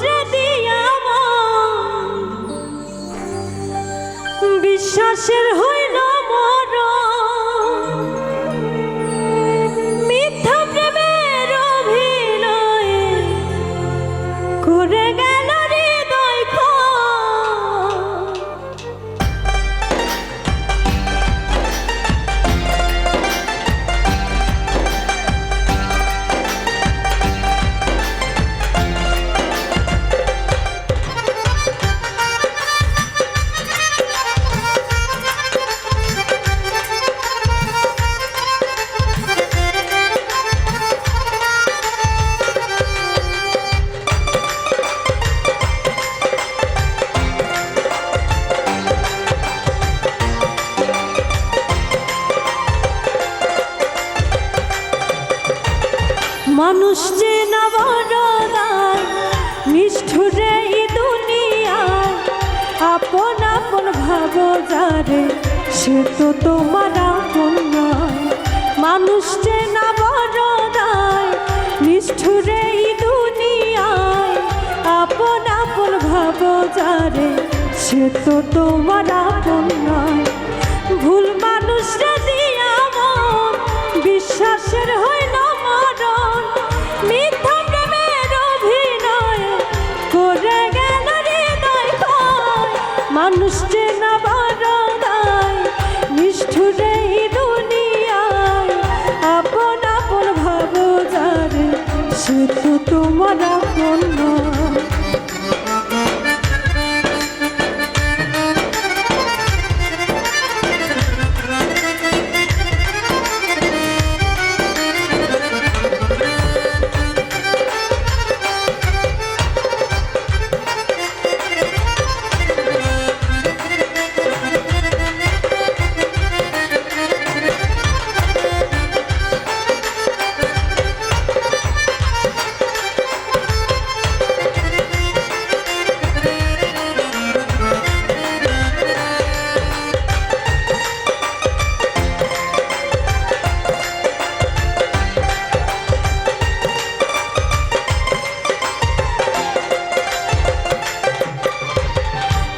রে দিয়া বিশ্বাসের হইল মরণ, মিথ্যা প্রেমের অভিনয়ে করে গেল হৃদয় ক্ষয়। মানুষ যে না বড়দার নিষ্ঠুরে এই দুনিয়া, আপন আপন ভাবো যারে সে তো তোমার আপন নয়। মানুষ যে না বড়দার নিষ্ঠুরে এই দুনিয়ায়, আপন আপন ভাবো যারে সে তো তোমার আপন নয়। ভুল মানুষ রে দিয়া মন বিশ্বাসের হইল মরণ, মিথ্যা প্রেমের অভিনয়ে করে গেল হৃদয় ক্ষয়। মানুষ যে না বড়দায় নিষ্ঠুরে এই দুনিয়ায়, আপন আপন ভাবো যারে সে তো তোমার আপন নয়।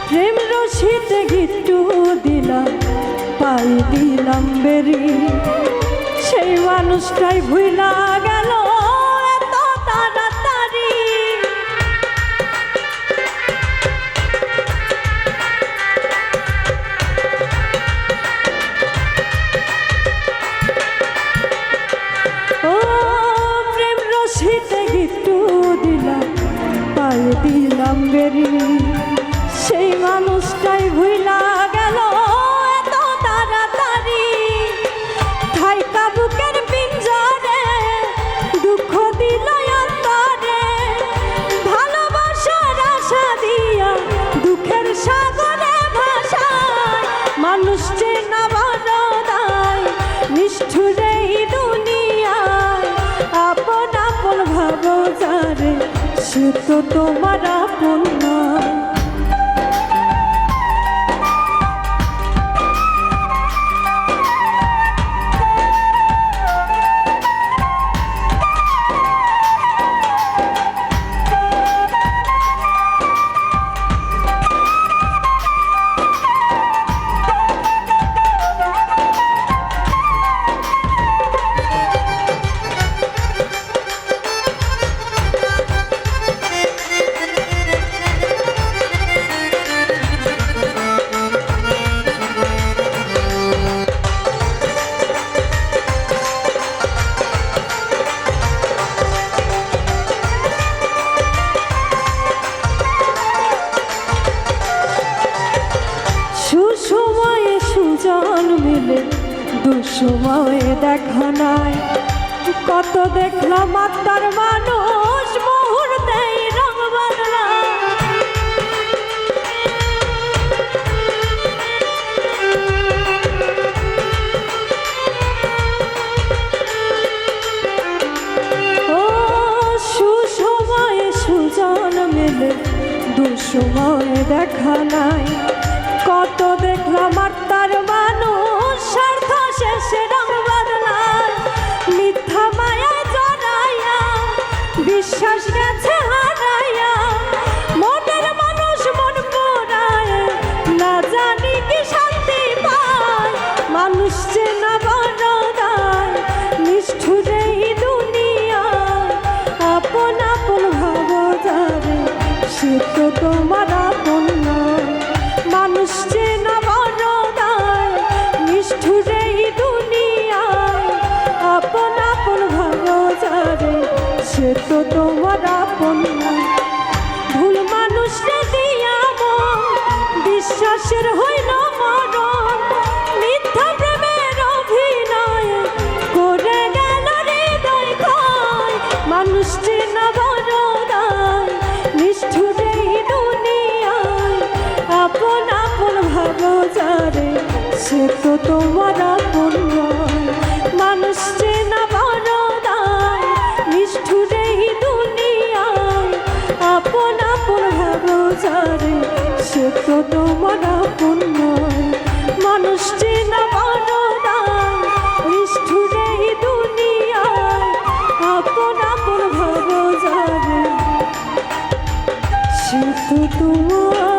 প্রেম রশিতে গিট্টু দিলাম পাই দিলাম বেরি, সেই মানুষটাই ভুইলা গেল এত তাড়াতাড়ি। ও প্রেম রশিতে গিট্টু দিলাম পাই দিলাম বেরি, সেই মানুষটাই ভুইলা গেল এত তাড়াতাড়ি। ঠাইকা বুকের পিঞ্জরে দুঃখ দিল অন্তরে, ভালোবাসার আশা দিয়া দুঃখের সাগরে ভাসায়। মানুষ যে না বড়দায় নিষ্ঠুরে এই দুনিয়ায়, আপন আপন ভাবো যারে সে তো তোমার আপন নয়। সুসময়ে সুজন মিলে দুঃসময়ে দেখা নাই, কত দেখলাম আত্মার মানুষ মুহূর্তেই রং বদলায়। ও সুসময়ে সুজন মিলে দুঃসময়ে দেখা নাই, কত দেখলাম আত্মার মানুষ স্বার্থ শেষে রং বদলায়। মিথ্যা মায়া জড়াইয়া বিশ্বাস গেছে হারাইয়া, চেনা বড়দায় নিষ্ঠুরে দুনিয়া আপন আপন ভাবো যারে সে তো তোমার আপন নয় মানুষ চেনা বড়দায় নিষ্ঠুরে দুনিয়া আপন আপন ভাবো যারে সে তো তোমার আপন নয় ভুল মানুষরে দিয়া মন বিশ্বাসের হইল মরণ মিথ্যা প্রেমের অভিনয় করে গেল হৃদয় ক্ষয় মানুষ চেনা বড়দায় নিষ্ঠুরে দুনিয়ায় আপন আপন ভাবো যারে সে তো তোমার আপন নয় মানুষ চেনা বড়দায় নিষ্ঠুরে দুনিয়ায় আপন আপন ভাবো যারে সে তো তোমার আপন নয় মানুষ চেনা বড়দায় নিষ্ঠুরে দুনিয়ায় আপন আপন ভাবো যারে সে তো তোমার